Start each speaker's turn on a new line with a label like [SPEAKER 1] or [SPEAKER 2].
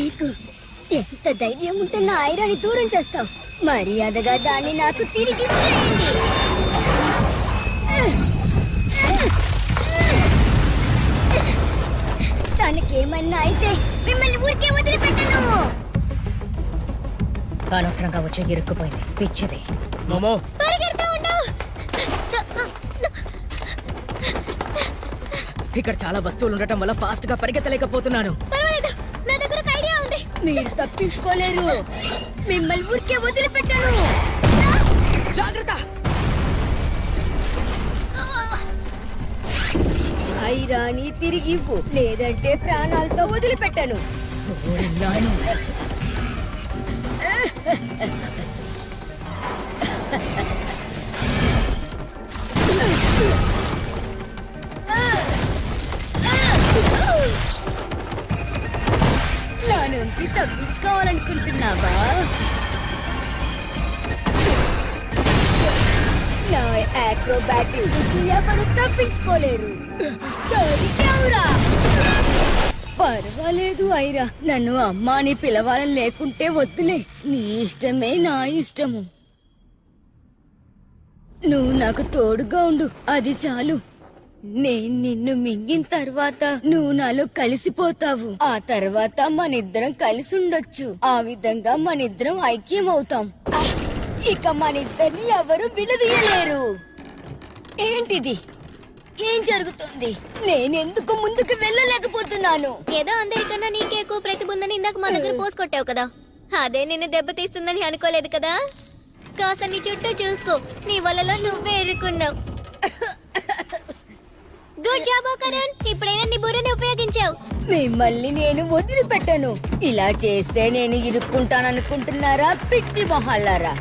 [SPEAKER 1] నీకు ఎంత ధైర్యం ఉంటే నా ఐరాని దూరం చేస్తావు? మర్యాదగా దాన్ని నాకు తిరిగి ఇచ్చేయండి. తనకేమన్నా అయితే మిమ్మల్ని ఊరికే వదిలిపెట్టను.
[SPEAKER 2] అనవసరంగా వచ్చి ఇరుక్కుపోయింది పిచ్చిది.
[SPEAKER 3] మోమో
[SPEAKER 1] పరిగెడతా ఉండవు.
[SPEAKER 3] ఇక్కడ చాలా వస్తువులు ఉండటం వల్ల ఫాస్ట్ గా పరిగెత్తలేకపోతున్నాను.
[SPEAKER 1] పర్వాలేదు, నా దగ్గర ఒక ఐడియా ఉంది. మీరు తప్పించుకోలేరు. మిమ్మల్ని ఊరికే వదిలిపెట్టను.
[SPEAKER 3] జాగ్రత్త.
[SPEAKER 1] ఐరాని తిరిగి ఇవ్వు, లేదంటే ప్రాణాలతో వదిలిపెట్టను.
[SPEAKER 3] ఓరి నాయనో.
[SPEAKER 1] నా నుంచి తప్పించుకోవాలనుకుంటున్నావా? నా యాక్రోబాటిక్ నుంచి ఎవరు తప్పించుకోలేరు. దొరికావురా. పర్వాలేదు ఐరా, నన్ను అమ్మా అని పిలవాలని లేకుంటే వద్దులే. నీ ఇష్టమే నా ఇష్టము. నువ్వు నాకు తోడుగా ఉండు, అది చాలు. నేను నిన్ను మింగిన తర్వాత నువ్వు నాలో కలిసిపోతావు. ఆ తర్వాత మనిద్దరం కలిసి ఉండొచ్చు. ఆ విధంగా మనిద్దరం ఐక్యం అవుతాం. ఇక మనిద్దరిని ఎవరు విడదీయలేరు. ఏంటిది? ఏం జరుగుతుంది? నేనెందుకు ముందుకు వెళ్ళలేకపోతున్నాను?
[SPEAKER 4] ఏదో అందరికన్నా నీకే ఎక్కువ ప్రతిభ ఉందని ఇందాక మా దగ్గర పోసుకొట్టావు కదా, అదే నిన్ను దెబ్బతీస్తుందని అనుకోలేదు కదా. కాస్త నీ చుట్టూ చూసుకో, నీ వలలో నువ్వే ఇరుక్కున్నావు. గుడ్ జాబ్ కరణ్, ఇప్పుడైనా నీ బుర్రని ఉపయోగించావు.
[SPEAKER 1] మిమ్మల్ని నేను వదిలిపెట్టను. ఇలా చేస్తే నేను ఇరుక్కుంటాననుకుంటున్నారా పిచ్చి మొహాలారా?